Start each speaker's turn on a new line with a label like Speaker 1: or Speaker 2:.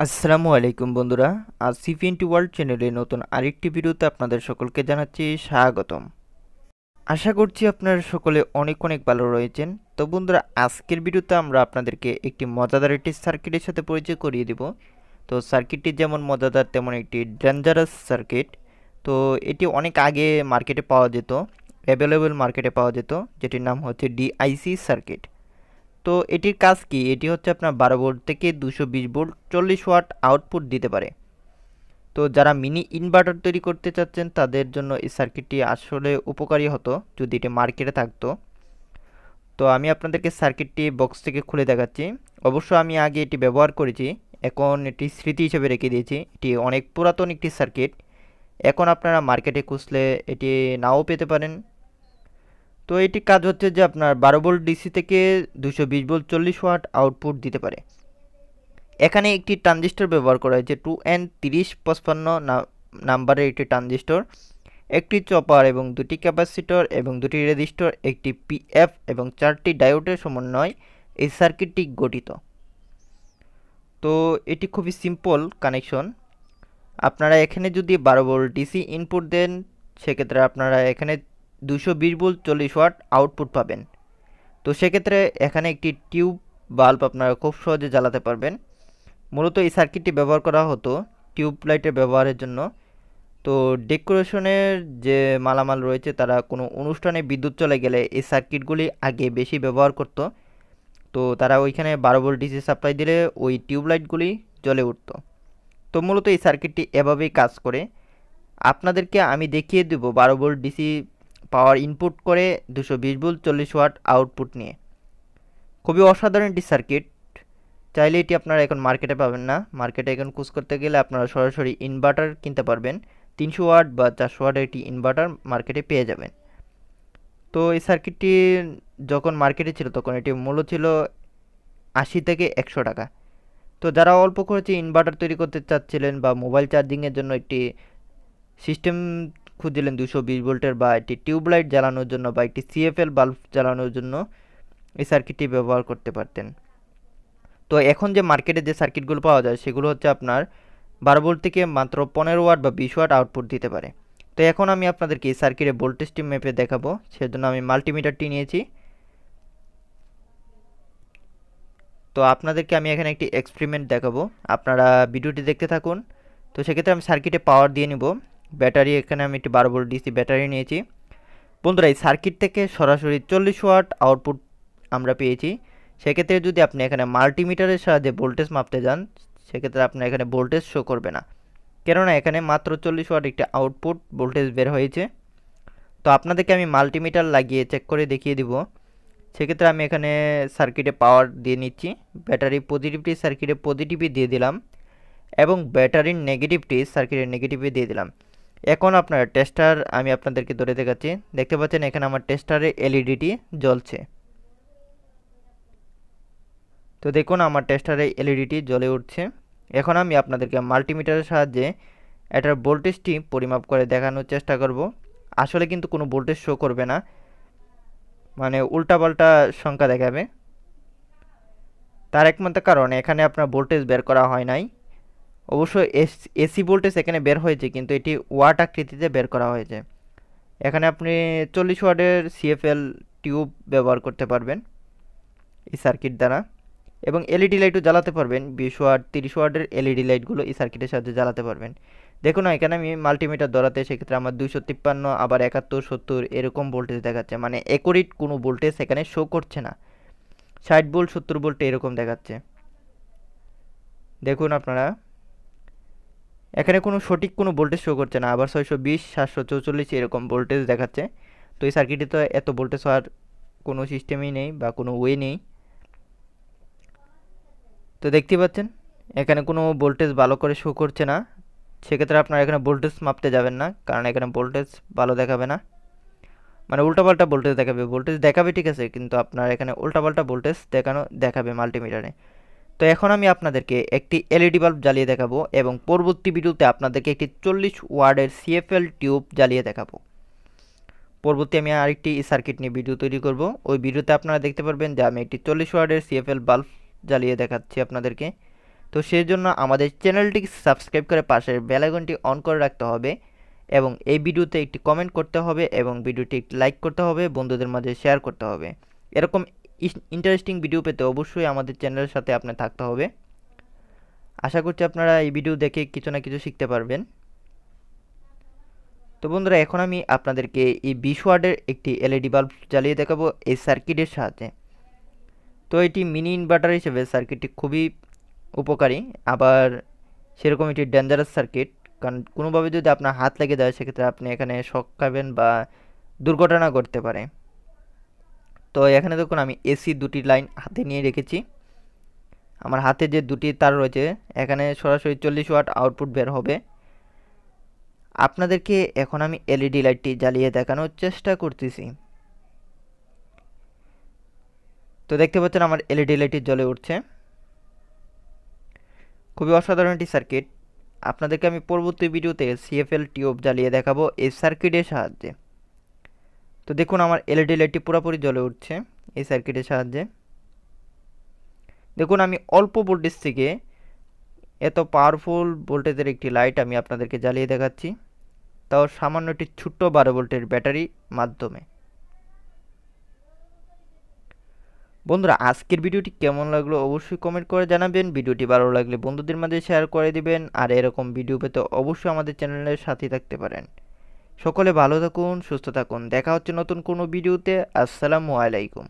Speaker 1: আসসালামু আলাইকুম বন্ধুরা। আজ সিপিএনটি ওয়ার্ল্ড চ্যানেলে নতুন আরেকটি ভিডিওতে আপনাদের সকলকে জানাচ্ছি স্বাগতম। আশা করছি আপনারা সকলে অনেক অনেক ভালো রয়েছেন। তো বন্ধুরা, আজকের ভিডিওতে আমরা আপনাদেরকে একটি মজাদার একটি সার্কিটের সাথে পরিচয় করিয়ে দিব। তো সার্কিটটি যেমন মজাদার তেমন একটি ডেঞ্জারাস সার্কিট। তো এটি অনেক আগে মার্কেটে পাওয়া যেত, অ্যাভেলেবল মার্কেটে পাওয়া যেত, যেটির নাম হচ্ছে ডিআইসি সার্কিট। তো এটির কাজ কি? এটি হচ্ছে আপনার 12 ভোল্ট থেকে 220 ভোল্ট 40 ওয়াট আউটপুট দিতে পারে। তো যারা মিনি ইনভার্টার তৈরি করতে চাচ্ছেন তাদের জন্য এই সার্কিটটি আসলে উপকারী হতো যদি এটি মার্কেটে থাকতো। তো আমি আপনাদেরকে সার্কিটটি বক্স থেকে খুলে দেখাচ্ছি। অবশ্য আমি আগে এটি ব্যবহার করেছি, এখন এটি স্মৃতি হিসেবে রেখে দিয়েছি। এটি অনেক পুরাতন একটি সার্কিট, এখন আপনারা মার্কেটে খুঁজলে এটি নাও পেতে পারেন। তো এটি কাজ হচ্ছে যে আপনার 12 ভোল্ট ডিসি থেকে 220 ভোল্ট 40 ওয়াট আউটপুট দিতে পারে। এখানে একটি ট্রানজিস্টর ব্যবহার করা হয়েছে 2N3055 নাম্বারের একটি ট্রানজিস্টর, একটি চপার এবং দুটি ক্যাপাসিটর এবং দুটি রেজিস্টর, একটি পিএফ এবং 4টি ডায়োডের সমন্বয় এই সার্কিটটি গঠিত। তো এটি খুবই সিম্পল কানেকশন। আপনারা এখানে যদি 12 ভোল্ট ডিসি ইনপুট দেন, সেক্ষেত্রে আপনারা এখানে 220 ভোল্ট 40 ওয়াট আউটপুট পাবেন। তো সেক্ষেত্রে এখানে একটি টিউব বাল্ব আপনারা খুব সহজে জ্বালাতে পারবেন। মূলত এই সার্কিটটি ব্যবহার করা হতো টিউব লাইটের ব্যবহারের জন্য। তো ডেকোরেশনের যে মালামাল রয়েছে, তারা কোনো অনুষ্ঠানে বিদ্যুৎ চলে গেলে এই সার্কিটগুলি আগে বেশি ব্যবহার করত। তো তারা ওইখানে 12 ভোল্ট ডিসি সাপ্লাই দিলে ওই টিউব লাইটগুলি জ্বলে উঠত। তো মূলত এই সার্কিটটি এভাবেই কাজ করে। আপনাদেরকে আমি দেখিয়ে দেব 12 ভোল্ট ডিসি পাওয়ার ইনপুট করে 220 ভোল্ট 40 ওয়াট আউটপুট নিয়ে। খুবই অসাধারণ একটি সার্কিট। চাইলে এটি আপনারা এখন মার্কেটে পাবেন না। মার্কেটে এখন খোঁজ করতে গেলে আপনারা সরাসরি ইনভার্টার কিনতে পারবেন। 300 ওয়াট বা 400 ওয়াটের একটি ইনভার্টার মার্কেটে পেয়ে যাবেন। তো এই সার্কিটটি যখন মার্কেটে ছিল তখন এটি মূল্য ছিল 80 থেকে 100 টাকা। তো যারা অল্প খরচে ইনভার্টার তৈরি করতে চাচ্ছিলেন বা মোবাইল চার্জিংয়ের জন্য একটি সিস্টেম খুঁজছিলেন 220 ভোল্টের, বা একটি টিউবলাইট জ্বালানোর জন্য বা একটি সিএফএল বাল্ব জ্বালানোর জন্য, এই সার্কিটটি ব্যবহার করতে পারতেন। তো এখন যে মার্কেটে যে সার্কিটগুলো পাওয়া যায় সেগুলো হচ্ছে আপনার 12 ভোল্ট থেকে মাত্র 15 ওয়াট বা 20 ওয়াট আউটপুট দিতে পারে। তো এখন আমি আপনাদেরকে এই সার্কিটের ভোল্টেজটি মেপে দেখাবো, সেজন্য আমি মাল্টিমিটারটি নিয়েছি। তো আপনাদেরকে আমি এখানে একটি এক্সপেরিমেন্ট দেখাবো, আপনারা ভিডিওটি দেখতে থাকুন। তো সেক্ষেত্রে আমি সার্কিটে পাওয়ার দিয়ে নিব। ব্যাটারি, এখানে আমি একটি 12 ভোল্ট ডিসি ব্যাটারি নিয়েছি। বন্ধুরা, এই সার্কিট থেকে সরাসরি 40 ওয়াট আউটপুট আমরা পেয়েছি। সেক্ষেত্রে যদি আপনি এখানে মাল্টিমিটারের সাহায্যে ভোল্টেজ মাপতে যান, সেক্ষেত্রে আপনার এখানে ভোল্টেজ শো করবে না, কেননা এখানে মাত্র 40 ওয়াট একটি আউটপুট ভোল্টেজ বের হয়েছে। তো আপনাদেরকে আমি মাল্টিমিটার লাগিয়ে চেক করে দেখিয়ে দিব। সেক্ষেত্রে আমি এখানে সার্কিটে পাওয়ার দিয়ে নিচ্ছি। ব্যাটারি পজিটিভটি সার্কিটে পজিটিভই দিয়ে দিলাম এবং ব্যাটারির নেগেটিভটি সার্কিটের নেগেটিভে দিয়ে দিলাম। এখন আপনার টেস্টার আমি আপনাদেরকে ধরে দেখাচ্ছি। দেখতে পাচ্ছেন এখানে আমার টেস্টারে এলইডিটি জ্বলছে। তো দেখুন আমার টেস্টারে এলইডিটি জ্বলে উঠছে। এখন আমি আপনাদেরকে মাল্টিমিটারের সাহায্যে এটার ভোল্টেজটি পরিমাপ করে দেখানোর চেষ্টা করব। আসলে কিন্তু কোনো ভোল্টেজ শো করবে না, মানে উল্টাপাল্টা সংখ্যা দেখাবে। তার একমাত্র কারণ এখানে আপনার ভোল্টেজ বের করা হয় নাই। অবশ্য এসি ভোল্টেজ এখানে বের হয়েছে, কিন্তু এটি ওয়াট আকৃতিতে বের করা হয়েছে। এখানে আপনি 40 ওয়াটের সিএফএল টিউব ব্যবহার করতে পারবেন এই সার্কিট দ্বারা, এবং এলইডি লাইটও জ্বালাতে পারবেন। 20 ওয়াট 30 ওয়াটের এলইডি লাইটগুলো এই সার্কিটের সাহায্যে জ্বালাতে পারবেন। দেখুন এখানে আমি মাল্টিমিটার ধরাতে, সেক্ষেত্রে আমার 253 আবার 71 70 এরকম ভোল্টেজ দেখাচ্ছে, মানে একুরেট কোনো ভোল্টেজ এখানে শো করছে না। 60 ভোল্ট 70 ভোল্ট এরকম দেখাচ্ছে। দেখুন আপনারা এখানে কোনো সঠিক কোনো ভোল্টেজ শো করছে না, আবার 620 744 এরকম ভোল্টেজ দেখাচ্ছে। তো এই সার্কিটে তো এত ভোল্টেজ হওয়ার কোনো সিস্টেমই নেই বা কোনো ওয়ে নেই। তো দেখতে পাচ্ছেন এখানে কোনো ভোল্টেজ ভালো করে শো করছে না। সেক্ষেত্রে আপনারা এখানে ভোল্টেজ মাপতে যাবেন না, কারণ এখানে ভোল্টেজ ভালো দেখাবে না, মানে উল্টাপাল্টা ভোল্টেজ দেখাবে। ভোল্টেজ দেখাবে ঠিক আছে, কিন্তু আপনার এখানে উল্টাপাল্টা ভোল্টেজ দেখাবে মাল্টিমিটারে। তো এখন আমি আপনাদেরকে একটি এলইডি বাল্ব জ্বালিয়ে দেখাবো এবং পরবর্তী ভিডিওতে আপনাদেরকে একটি 40 ওয়াটের সিএফএল টিউব জ্বালিয়ে দেখাবো। পরবর্তী আমি আরেকটি সার্কিট নিয়ে ভিডিও তৈরি করব। ওই ভিডিওতে আপনারা দেখতে পারবেন যে আমি একটি 40 ওয়াটের সিএফএল বাল্ব জ্বালিয়ে দেখাচ্ছি আপনাদেরকে। তো সেই জন্য আমাদের চ্যানেলটি সাবস্ক্রাইব করে পাশের বেল আইকনটি অন করে রাখতে হবে এবং এই ভিডিওতে একটি কমেন্ট করতে হবে এবং ভিডিওটি একটি লাইক করতে হবে, বন্ধুদের মাঝে শেয়ার করতে হবে। এরকম ইন্টারেস্টিং ভিডিও পেতে অবশ্যই আমাদের চ্যানেলের সাথে আপনার থাকতে হবে। আশা করছি আপনারা এই ভিডিও দেখে কিছু না কিছু শিখতে পারবেন। তো বন্ধুরা, এখন আমি আপনাদেরকে এই 20 ওয়াটের একটি এলইডি বাল্ব জ্বালিয়ে দেখাবো এই সার্কিটের সাহায্যে। তো এটি মিনি ইনভার্টার হিসেবে সার্কিটটি খুবই উপকারী, আবার সেরকম এটি ডেঞ্জারাস সার্কিট, কারণ কোনোভাবে যদি আপনার হাত লেগে যায় সেক্ষেত্রে আপনি এখানে শক খাবেন বা দুর্ঘটনা ঘটতে পারে। তো এখানে দেখুন আমি এসি দুটি লাইন হাতে নিয়ে রেখেছি। আমার হাতে যে দুটি তার রয়েছে এখানে সরাসরি 40 ওয়াট আউটপুট বের হবে। আপনাদেরকে এখন আমি এলইডি লাইটটি জ্বালিয়ে দেখানোর চেষ্টা করতেছি। তো দেখতে পাচ্ছেন আমার এলইডি লাইটটি জ্বলে উঠছে। খুবই অসাধারণ একটি সার্কিট। আপনাদেরকে আমি পরবর্তী ভিডিওতে সিএফএল টিউব জ্বালিয়ে দেখাবো এই সার্কিটের সাহায্যে। তো দেখুন আমার এলইডি লাইটটি পুরোপুরি জ্বলে উঠছে এই সার্কিটের সাহায্যে। দেখুন আমি অল্প ভোল্টেজ থেকে এত পাওয়ারফুল ভোল্টেজের একটি লাইট আমি আপনাদেরকে জ্বালিয়ে দেখাচ্ছি, তাও সামান্য একটি ছোট্ট 12 ভোল্টের ব্যাটারি মাধ্যমে। বন্ধুরা, আজকের ভিডিওটি কেমন লাগলো অবশ্যই কমেন্ট করে জানাবেন। ভিডিওটি ভালো লাগলে বন্ধুদের মাঝে শেয়ার করে দিবেন, আর এরকম ভিডিও পেতে অবশ্যই আমাদের চ্যানেলের সাথে থাকতে পারেন। সকলে ভালো থাকুন, সুস্থ থাকুন। দেখা হচ্ছে নতুন কোনো ভিডিওতে। আসসালামু আলাইকুম।